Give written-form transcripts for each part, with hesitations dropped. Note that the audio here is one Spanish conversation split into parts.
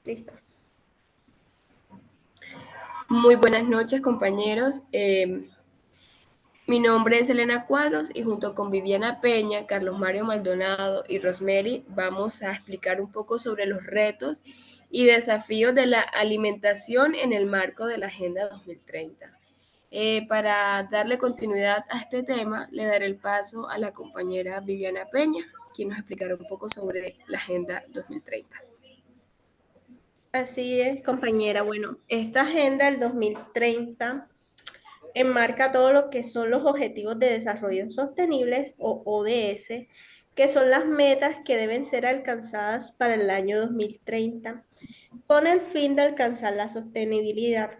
Listo. Muy buenas noches, compañeros. Mi nombre es Elena Cuadros y junto con Viviana Peña, Carlos Mario Maldonado y Rosemary vamos a explicar un poco sobre los retos y desafíos de la alimentación en el marco de la Agenda 2030. Para darle continuidad a este tema, le daré el paso a la compañera Viviana Peña, quien nos explicará un poco sobre la Agenda 2030. Así es, compañera. Bueno, esta agenda del 2030 enmarca todo lo que son los Objetivos de Desarrollo Sostenibles o ODS, que son las metas que deben ser alcanzadas para el año 2030 con el fin de alcanzar la sostenibilidad.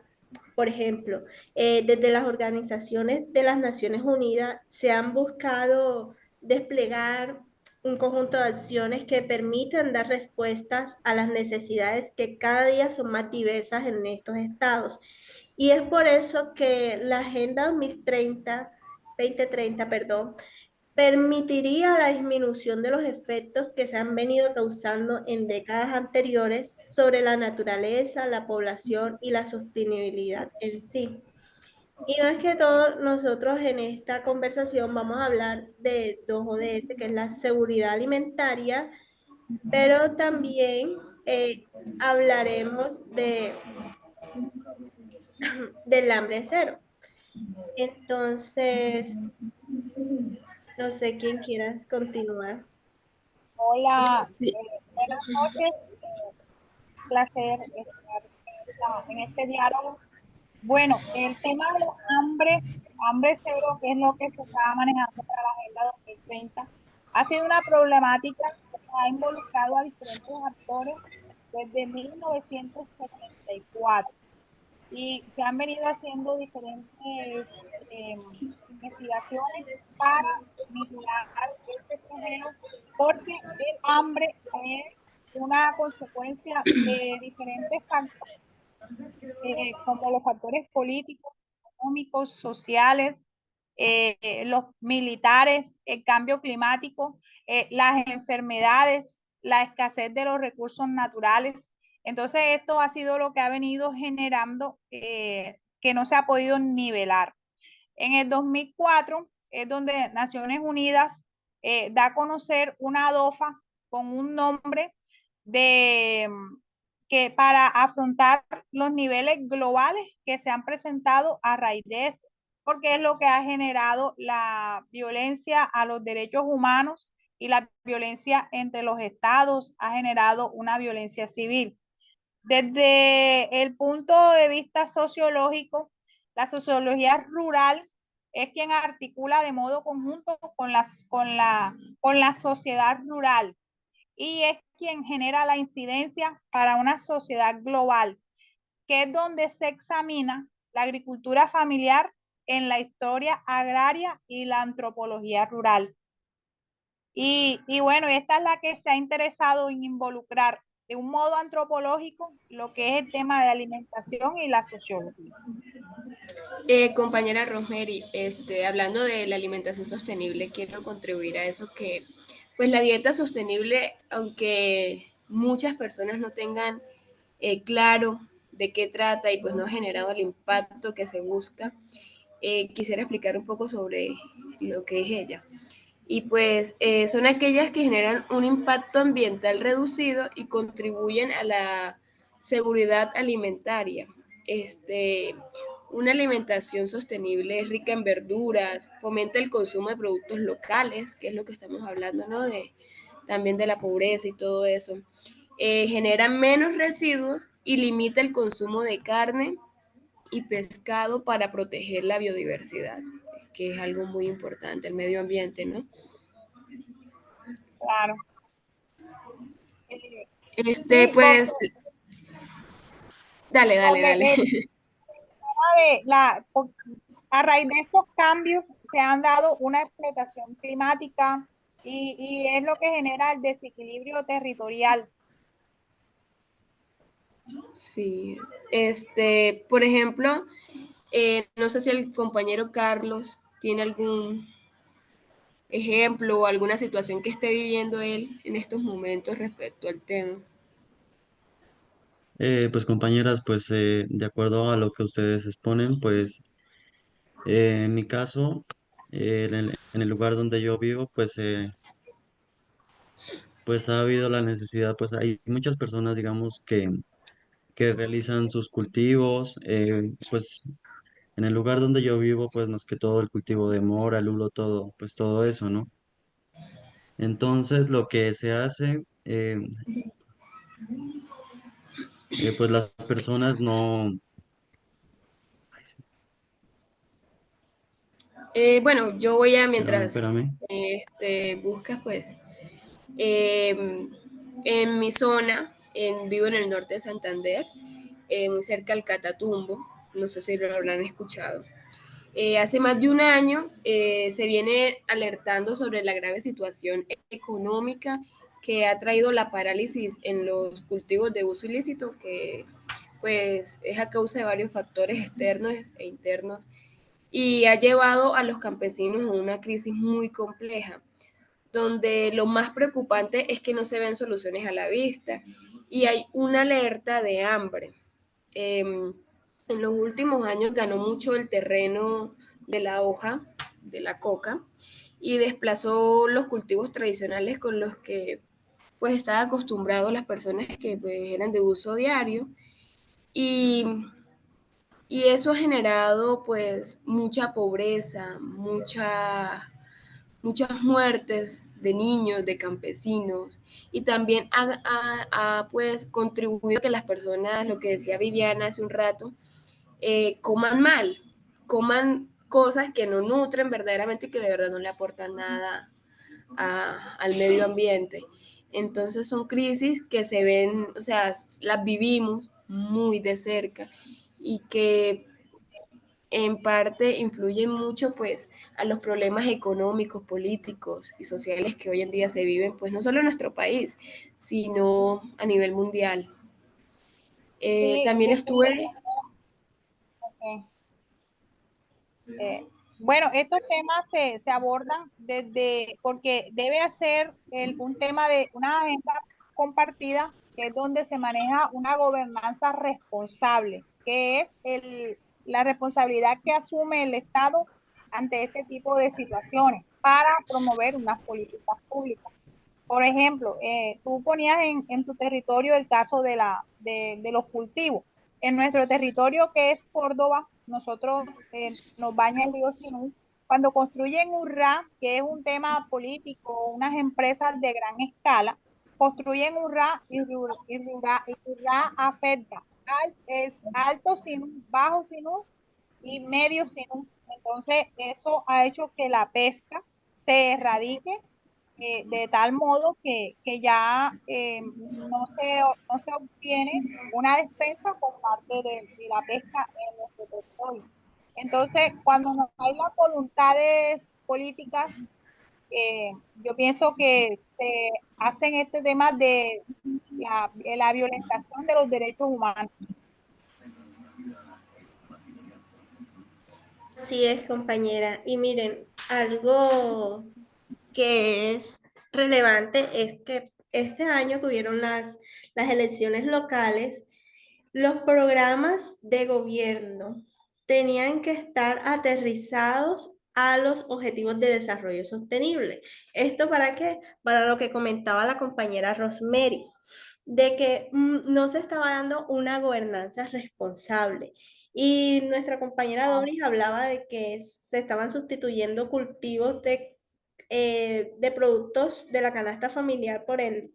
Por ejemplo, desde las organizaciones de las Naciones Unidas se han buscado desplegar un conjunto de acciones que permitan dar respuestas a las necesidades que cada día son más diversas en estos estados. Y es por eso que la Agenda 2030, perdón, permitiría la disminución de los efectos que se han venido causando en décadas anteriores sobre la naturaleza, la población y la sostenibilidad en sí. Y más que todo, nosotros en esta conversación vamos a hablar de dos ODS, que es la seguridad alimentaria, pero también hablaremos del hambre cero. Entonces, no sé quién quieras continuar. Hola, Sí, buenas noches. Placer estar en este diálogo. Bueno, el tema de hambre cero, que es lo que se está manejando para la Agenda 2030, ha sido una problemática que ha involucrado a diferentes actores desde 1974 y se han venido haciendo diferentes investigaciones para mitigar este flagelo, porque el hambre es una consecuencia de diferentes factores, como los factores políticos, económicos, sociales, los militares, el cambio climático, las enfermedades, la escasez de los recursos naturales. Entonces, esto ha sido lo que ha venido generando que no se ha podido nivelar. En el 2004 es donde Naciones Unidas da a conocer una DOFA con un nombre de que para afrontar los niveles globales que se han presentado a raíz de esto, porque es lo que ha generado la violencia a los derechos humanos y la violencia entre los estados, ha generado una violencia civil. Desde el punto de vista sociológico, la sociología rural es quien articula de modo conjunto con la sociedad rural y es quien genera la incidencia para una sociedad global, que es donde se examina la agricultura familiar en la historia agraria y la antropología rural. Y bueno, esta es la que se ha interesado en involucrar de un modo antropológico lo que es el tema de alimentación y la sociología. Compañera Rosemary, hablando de la alimentación sostenible, quiero contribuir a eso que, pues la dieta sostenible, aunque muchas personas no tengan claro de qué trata y pues no ha generado el impacto que se busca, quisiera explicar un poco sobre lo que es ella. Y pues son aquellas que generan un impacto ambiental reducido y contribuyen a la seguridad alimentaria. Este, una alimentación sostenible es rica en verduras, fomenta el consumo de productos locales, que es lo que estamos hablando, ¿no? También de la pobreza y todo eso. Genera menos residuos y limita el consumo de carne y pescado para proteger la biodiversidad, que es algo muy importante, el medio ambiente, ¿no? Claro. Sí, Pues, porque dale. el tema de a raíz de estos cambios se han dado una explotación climática y es lo que genera el desequilibrio territorial. Sí, por ejemplo, no sé si el compañero Carlos tiene algún ejemplo o alguna situación que esté viviendo él en estos momentos respecto al tema. Pues compañeras, pues de acuerdo a lo que ustedes exponen, pues en mi caso, en el lugar donde yo vivo, pues ha habido la necesidad, pues hay muchas personas, digamos, que realizan sus cultivos, pues en el lugar donde yo vivo, pues más que todo el cultivo de mora, lulo, todo, pues todo eso, ¿no? Entonces lo que se hace, pues las personas no... Bueno, yo voy a, Espérame, mientras espérame. buscas, pues, eh, en mi zona, vivo en el norte de Santander, muy cerca al Catatumbo, no sé si lo habrán escuchado. Hace más de un año se viene alertando sobre la grave situación económica que ha traído la parálisis en los cultivos de uso ilícito, que pues es a causa de varios factores externos e internos y ha llevado a los campesinos a una crisis muy compleja, donde lo más preocupante es que no se ven soluciones a la vista y hay una alerta de hambre. En los últimos años ganó mucho el terreno de la hoja, de la coca, y desplazó los cultivos tradicionales con los que pues estaban acostumbrados las personas que pues, eran de uso diario y eso ha generado pues mucha pobreza, muchas muertes de niños, de campesinos, y también pues contribuido a que las personas, lo que decía Viviana hace un rato, coman mal, coman cosas que no nutren verdaderamente y que de verdad no le aportan nada al medio ambiente. Entonces son crisis que se ven, o sea, las vivimos muy de cerca y que en parte influyen mucho pues a los problemas económicos, políticos y sociales que hoy en día se viven pues no solo en nuestro país, sino a nivel mundial. Sí, También estuve, ok. Eh, bueno, estos temas se abordan desde, porque debe ser un tema de una agenda compartida, que es donde se maneja una gobernanza responsable, que es la responsabilidad que asume el Estado ante este tipo de situaciones para promover unas políticas públicas. Por ejemplo, tú ponías en tu territorio el caso de los cultivos. En nuestro territorio, que es Córdoba, nosotros nos baña el río Sinú. Cuando construyen URRA, que es un tema político, unas empresas de gran escala, construyen URRA y URRA afecta es alto Sinú, bajo Sinú y medio Sinú. Entonces, eso ha hecho que la pesca se erradique de tal modo que ya no se obtiene una despensa por parte de la pesca en nuestro territorio. Entonces, cuando no hay las voluntades políticas, yo pienso que se hacen este tema de la violentación de los derechos humanos. Sí es, compañera. Y miren, algo que es relevante es que este año que hubieron las elecciones locales, los programas de gobierno tenían que estar aterrizados a los objetivos de desarrollo sostenible. ¿Esto para qué? Para lo que comentaba la compañera Rosemary, de que no se estaba dando una gobernanza responsable. Y nuestra compañera Doris hablaba de que se estaban sustituyendo cultivos de productos de la canasta familiar por el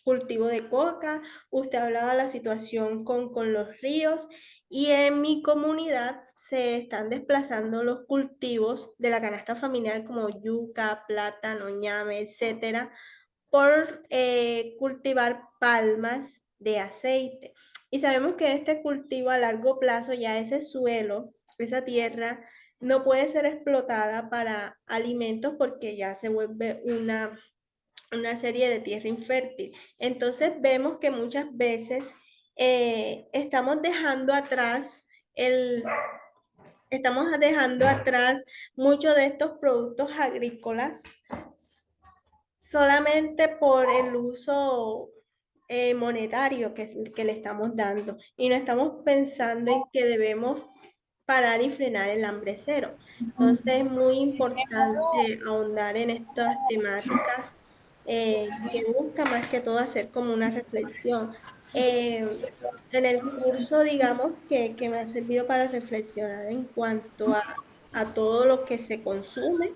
cultivo de coca. Usted hablaba de la situación con los ríos y en mi comunidad se están desplazando los cultivos de la canasta familiar como yuca, plátano, ñame, etcétera, por cultivar palmas de aceite. Y sabemos que este cultivo a largo plazo, ya ese suelo, esa tierra, no puede ser explotada para alimentos porque ya se vuelve una serie de tierra infértil. Entonces vemos que muchas veces estamos dejando atrás el... Estamos dejando atrás muchos de estos productos agrícolas solamente por el uso monetario que le estamos dando y no estamos pensando en que debemos parar y frenar el hambre cero. Entonces es muy De modo, importante ahondar en estas temáticas que busca más que todo hacer como una reflexión. Eh, en el curso, digamos, que me ha servido para reflexionar en cuanto a todo lo que se consume,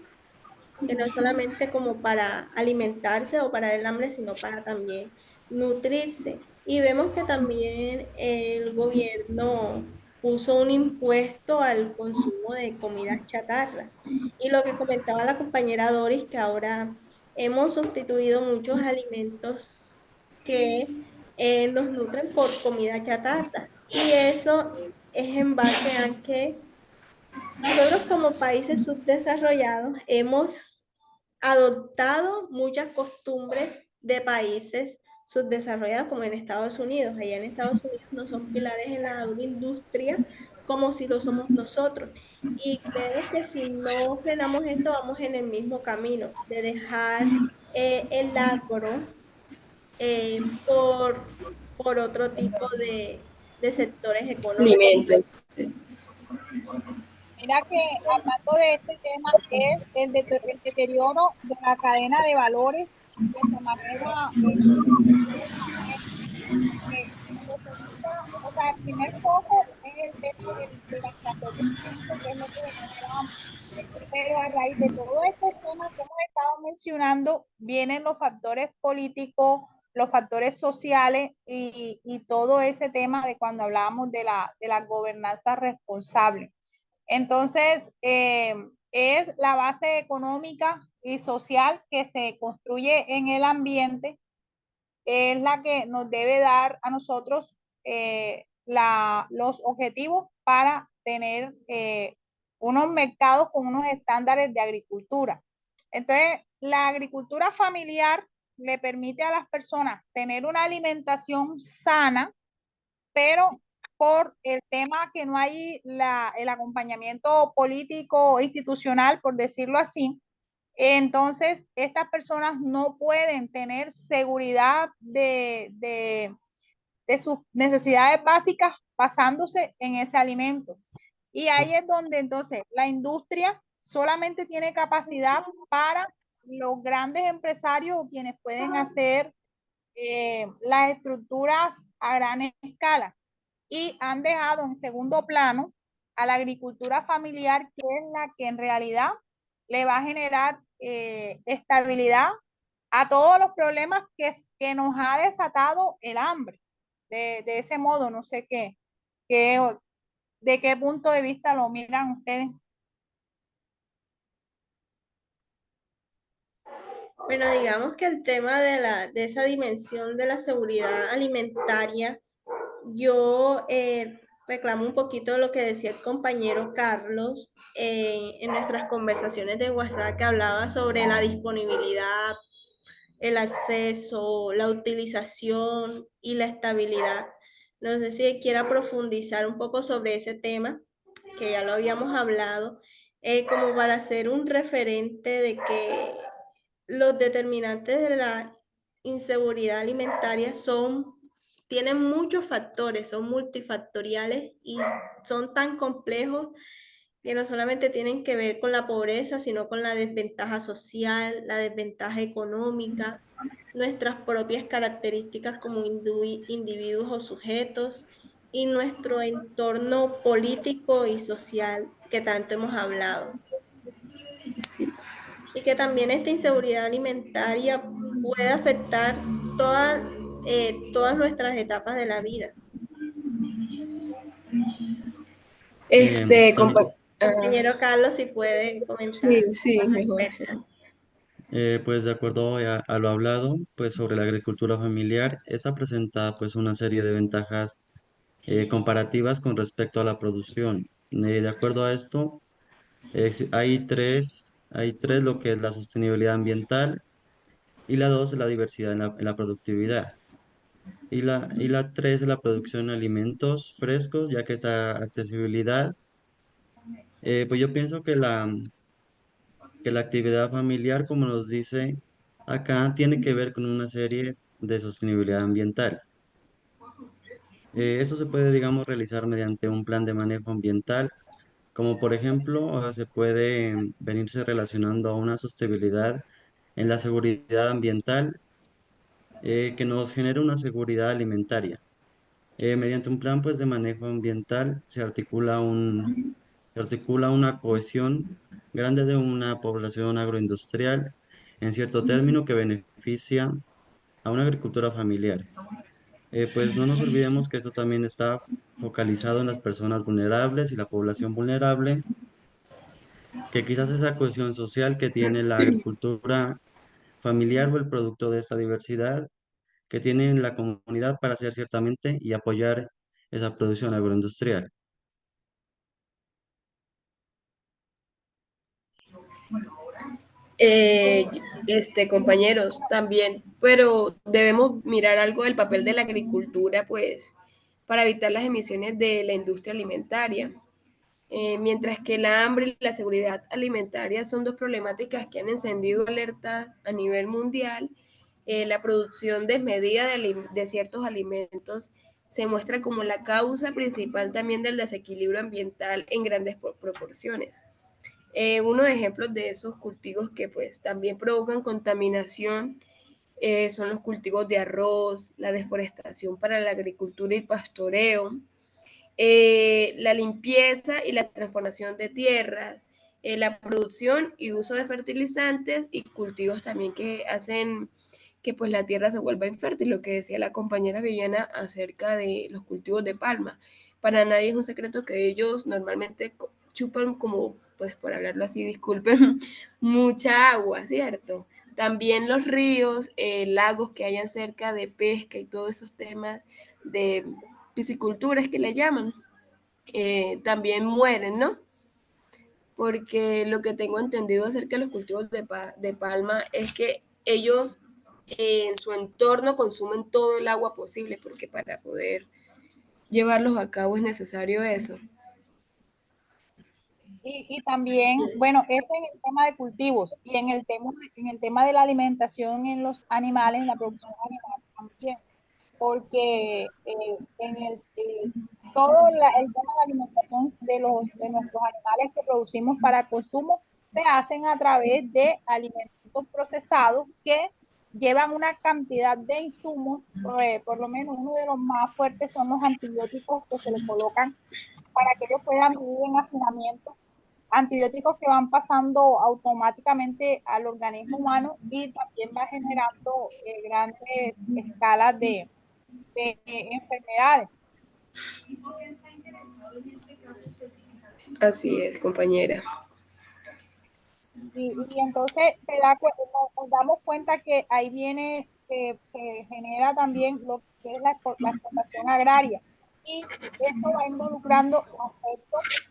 que no es solamente como para alimentarse o para el hambre, sino para también nutrirse. Y vemos que también el gobierno puso un impuesto al consumo de comida chatarra. Y lo que comentaba la compañera Doris, que ahora hemos sustituido muchos alimentos que nos nutren por comida chatarra. Y eso es en base a que nosotros como países subdesarrollados hemos adoptado muchas costumbres de países subdesarrollados como en Estados Unidos. Allá en Estados Unidos no son pilares en la agroindustria como si lo somos nosotros. Y creemos que si no frenamos esto, vamos en el mismo camino de dejar el agro por otro tipo de sectores económicos. Alimentos. Sí. mira que hablando de este tema es el deterioro de la cadena de valores que se maneja que necesita, o sea, el primer foco es el tema de la escasez de alimentos, que es lo que mencionábamos. Pero a raíz de todos estos temas que hemos estado mencionando, vienen los factores políticos, los factores sociales y todo ese tema de cuando hablábamos de la gobernanza responsable. Entonces, es la base económica y social que se construye en el ambiente, es la que nos debe dar a nosotros los objetivos para tener unos mercados con unos estándares de agricultura. Entonces, la agricultura familiar le permite a las personas tener una alimentación sana, pero por el tema que no hay el acompañamiento político institucional, por decirlo así, entonces estas personas no pueden tener seguridad de sus necesidades básicas basándose en ese alimento. Y ahí es donde entonces la industria solamente tiene capacidad para los grandes empresarios o quienes pueden hacer las estructuras a gran escala y han dejado en segundo plano a la agricultura familiar, que es la que en realidad le va a generar estabilidad a todos los problemas que nos ha desatado el hambre. De ese modo, no sé de qué punto de vista lo miran ustedes. Bueno, digamos que el tema de esa dimensión de la seguridad alimentaria, yo reclamo un poquito lo que decía el compañero Carlos en nuestras conversaciones de WhatsApp, que hablaba sobre la disponibilidad, el acceso, la utilización y la estabilidad. No sé si quiera profundizar un poco sobre ese tema, que ya lo habíamos hablado, como para hacer un referente de que los determinantes de la inseguridad alimentaria tienen muchos factores, son multifactoriales y son tan complejos que no solamente tienen que ver con la pobreza, sino con la desventaja social, la desventaja económica, nuestras propias características como individuos o sujetos y nuestro entorno político y social que tanto hemos hablado. Sí. Y que también esta inseguridad alimentaria puede afectar todas, todas nuestras etapas de la vida. También, Compañero Carlos, si puede comentar sí, sí, al mejor. respecto. pues de acuerdo a lo hablado, pues sobre la agricultura familiar, esta presenta pues una serie de ventajas comparativas con respecto a la producción. De acuerdo a esto, hay tres, lo que es la sostenibilidad ambiental, y la dos es la diversidad en la productividad. Y la tres es la producción de alimentos frescos, ya que esa accesibilidad, pues yo pienso que la actividad familiar, como nos dice acá, tiene que ver con una serie de sostenibilidad ambiental. Eso se puede, digamos, realizar mediante un plan de manejo ambiental, como por ejemplo, se puede venirse relacionando a una sostenibilidad en la seguridad ambiental, que nos genere una seguridad alimentaria. Mediante un plan pues, de manejo ambiental se articula una cohesión grande de una población agroindustrial, en cierto término, que beneficia a una agricultura familiar. Pues no nos olvidemos que esto también está focalizado en las personas vulnerables y la población vulnerable, que quizás esa cohesión social que tiene la agricultura familiar o el producto de esta diversidad que tiene la comunidad para hacer ciertamente y apoyar esa producción agroindustrial. Eh, Compañeros, también, pero debemos mirar algo del papel de la agricultura, pues, para evitar las emisiones de la industria alimentaria. Mientras que la hambre y la seguridad alimentaria son dos problemáticas que han encendido alertas a nivel mundial, la producción desmedida de ciertos alimentos se muestra como la causa principal también del desequilibrio ambiental en grandes proporciones. Unos ejemplos de esos cultivos que pues también provocan contaminación son los cultivos de arroz, la deforestación para la agricultura y pastoreo, la limpieza y la transformación de tierras, la producción y uso de fertilizantes y cultivos también que hacen que pues la tierra se vuelva infértil, lo que decía la compañera Viviana acerca de los cultivos de palma. Para nadie es un secreto que ellos normalmente chupan como, pues por hablarlo así, disculpen, mucha agua, ¿cierto? También los ríos, lagos que hayan cerca de pesca y todos esos temas de piscicultura es que le llaman, también mueren, ¿no? Porque lo que tengo entendido acerca de los cultivos de palma es que ellos en su entorno consumen todo el agua posible, porque para poder llevarlos a cabo es necesario eso. Y también, bueno, este en el tema de cultivos y en el tema de la alimentación en los animales, en la producción animal también, porque todo el tema de alimentación de nuestros animales que producimos para consumo se hacen a través de alimentos procesados que llevan una cantidad de insumos, por lo menos uno de los más fuertes son los antibióticos que se le colocan para que ellos puedan vivir en hacinamiento, antibióticos que van pasando automáticamente al organismo humano y también va generando grandes escalas de enfermedades. Así es, compañera. Y entonces nos damos cuenta que ahí viene, se genera también lo que es la explotación agraria. Y esto va involucrando aspectos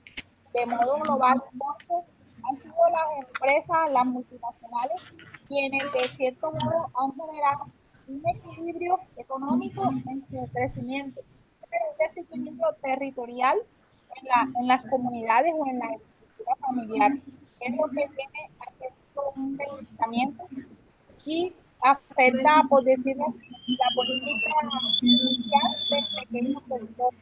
de modo global, porque han sido las empresas, las multinacionales, quienes de cierto modo han generado un equilibrio económico en su crecimiento, pero un desequilibrio territorial en las comunidades o en la agricultura familiar. Es lo que viene haciendo un debilitamiento y afecta, por decirlo así, la política social del pequeño productor.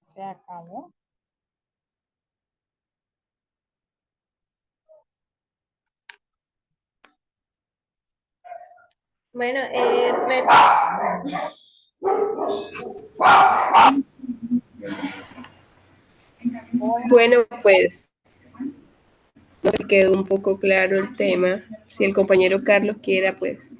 Se acabó. Bueno, Bueno, pues no sé si quedó un poco claro el tema. Si el compañero Carlos quiera, pues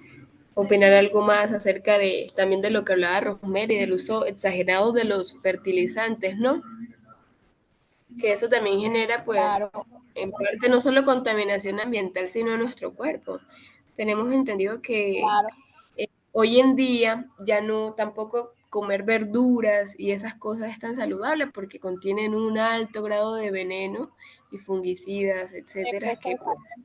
opinar algo más acerca de también de lo que hablaba Rosemary, del uso exagerado de los fertilizantes, ¿no? Que eso también genera, pues, Claro, en parte no solo contaminación ambiental, sino en nuestro cuerpo. Tenemos entendido que claro. hoy en día ya no tampoco comer verduras y esas cosas es tan saludable porque contienen un alto grado de veneno y fungicidas, Se etcétera, que procesa.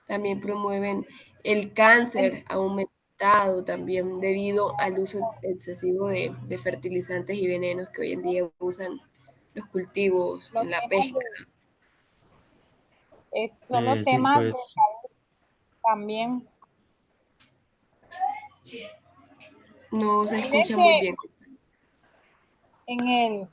pues También promueven el cáncer aumentado también debido al uso excesivo de fertilizantes y venenos que hoy en día usan los cultivos Los en la temas pesca. son los Sí, temas de pues también. No se Miren escucha muy que bien. en el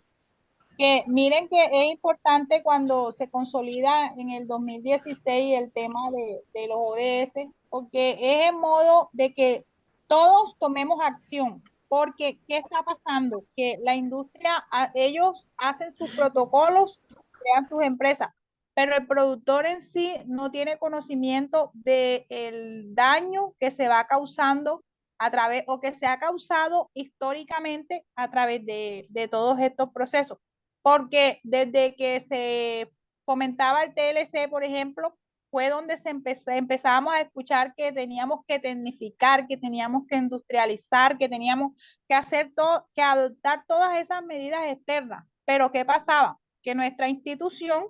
miren que es importante cuando se consolida en el 2016 el tema de los ODS, porque es en modo de que todos tomemos acción, porque ¿qué está pasando? Que la industria, ellos hacen sus protocolos, crean sus empresas, pero el productor en sí no tiene conocimiento del daño que se va causando a través, o que se ha causado históricamente a través de todos estos procesos, porque desde que se fomentaba el TLC, por ejemplo, fue donde empezábamos a escuchar que teníamos que tecnificar, que teníamos que industrializar, que teníamos que hacer todo, que adoptar todas esas medidas externas. Pero ¿qué pasaba? Que nuestra institución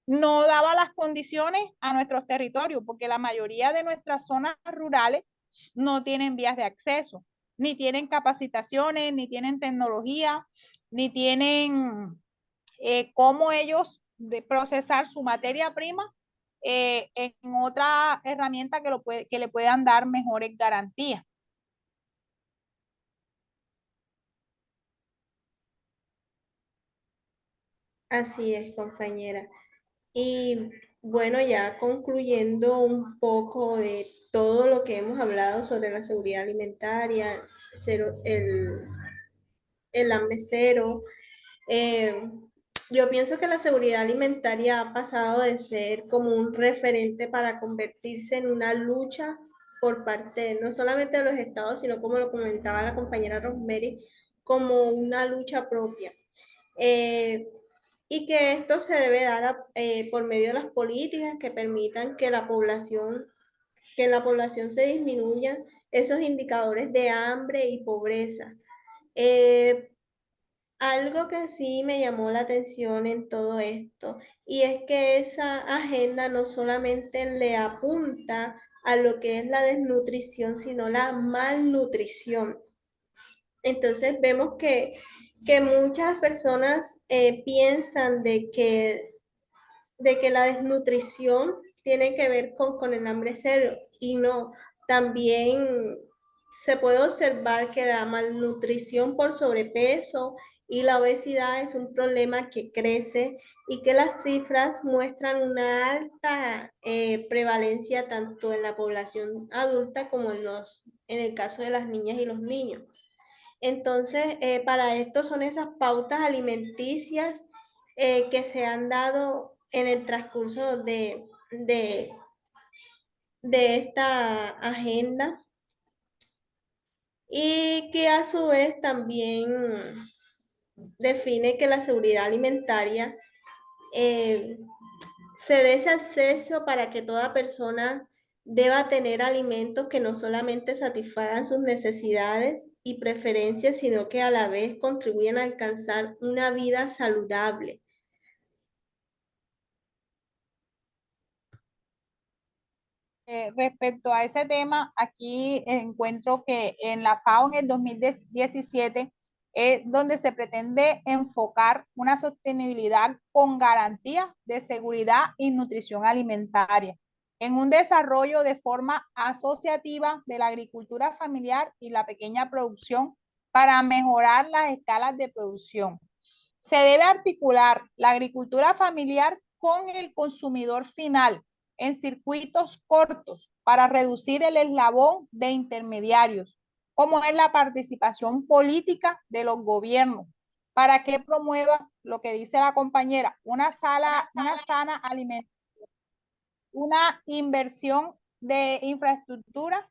no daba las condiciones a nuestros territorios, porque la mayoría de nuestras zonas rurales no tienen vías de acceso, ni tienen capacitaciones, ni tienen tecnología, ni tienen cómo ellos de procesar su materia prima en otra herramienta que le puedan dar mejores garantías. Así es, compañera. Y bueno, ya concluyendo un poco de todo lo que hemos hablado sobre la seguridad alimentaria, el hambre cero, eh, yo pienso que la seguridad alimentaria ha pasado de ser como un referente para convertirse en una lucha por parte no solamente de los estados, sino como lo comentaba la compañera Rosemary, como una lucha propia. Eh, y que esto se debe dar por medio de las políticas que permitan que en la población se disminuyan esos indicadores de hambre y pobreza. Eh, Algo que sí me llamó la atención en todo esto, y es que esa agenda no solamente le apunta a lo que es la desnutrición, sino la malnutrición. Entonces vemos que muchas personas piensan de que la desnutrición tiene que ver con el hambre cero y no, también se puede observar que la malnutrición por sobrepeso y la obesidad es un problema que crece y que las cifras muestran una alta prevalencia tanto en la población adulta como en el caso de las niñas y los niños. Entonces, para esto son esas pautas alimenticias que se han dado en el transcurso de esta agenda y que a su vez también define que la seguridad alimentaria eh, se dé ese acceso para que toda persona deba tener alimentos que no solamente satisfagan sus necesidades y preferencias, sino que a la vez contribuyan a alcanzar una vida saludable. Respecto a ese tema, aquí encuentro que en la FAO en el 2017 es donde se pretende enfocar una sostenibilidad con garantías de seguridad y nutrición alimentaria, en un desarrollo de forma asociativa de la agricultura familiar y la pequeña producción para mejorar las escalas de producción. Se debe articular la agricultura familiar con el consumidor final en circuitos cortos para reducir el eslabón de intermediarios, como es la participación política de los gobiernos, para que promueva lo que dice la compañera, una sana alimentación, una inversión de infraestructura.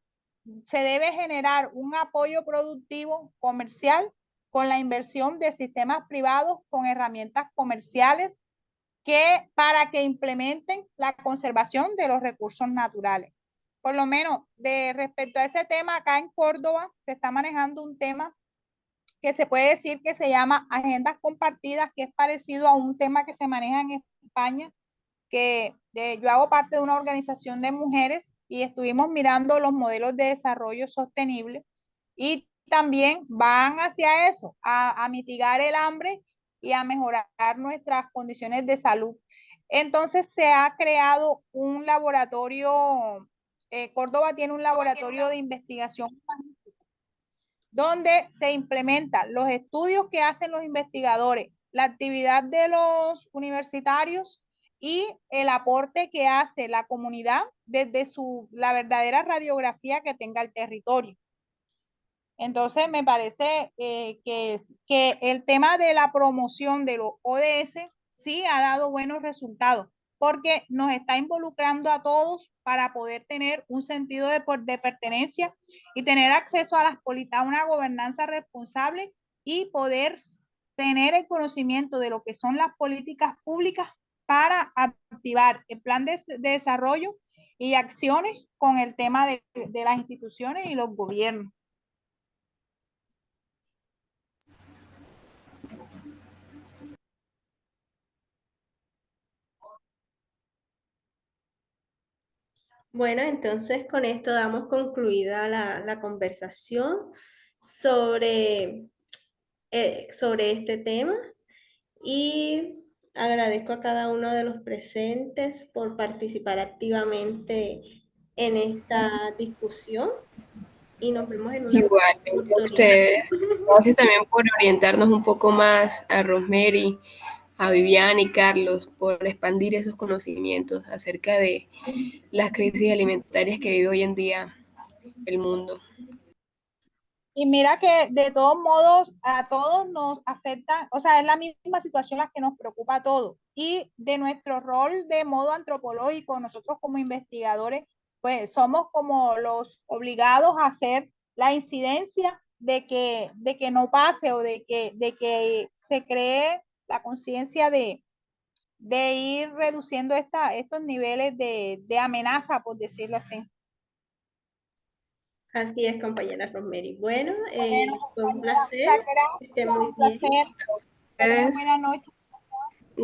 Se debe generar un apoyo productivo comercial con la inversión de sistemas privados con herramientas comerciales para que implementen la conservación de los recursos naturales. Por lo menos, respecto a ese tema, acá en Córdoba se está manejando un tema que se puede decir que se llama agendas compartidas, que es parecido a un tema que se maneja en España, que yo hago parte de una organización de mujeres y estuvimos mirando los modelos de desarrollo sostenible y también van hacia eso, a mitigar el hambre y a mejorar nuestras condiciones de salud. Entonces se ha creado un laboratorio, Córdoba tiene un laboratorio de investigación donde se implementan los estudios que hacen los investigadores, la actividad de los universitarios y el aporte que hace la comunidad desde la verdadera radiografía que tenga el territorio. Entonces, me parece que el tema de la promoción de los ODS sí ha dado buenos resultados, porque nos está involucrando a todos para poder tener un sentido de pertenencia y tener acceso a una gobernanza responsable y poder tener el conocimiento de lo que son las políticas públicas para activar el plan de desarrollo y acciones con el tema de las instituciones y los gobiernos. Bueno, entonces con esto damos concluida la conversación sobre, sobre este tema y agradezco a cada uno de los presentes por participar activamente en esta discusión y nos vemos en una Igualmente a oportunidad. ustedes. Gracias también por orientarnos un poco más a Rosemary, a Vivian y Carlos, por expandir esos conocimientos acerca de las crisis alimentarias que vive hoy en día el mundo. Y mira que de todos modos a todos nos afecta, o sea, es la misma situación la que nos preocupa a todos. Y de nuestro rol de modo antropológico, nosotros como investigadores, pues somos como los obligados a hacer la incidencia de que no pase o de que se cree la conciencia de ir reduciendo estos niveles de amenaza, por decirlo así. Así es, compañera Rosemary. Bueno, Bueno, fue un compañera, placer. muchas Que esté gracias, muy un bien. placer. Que tengan Ustedes buena noche.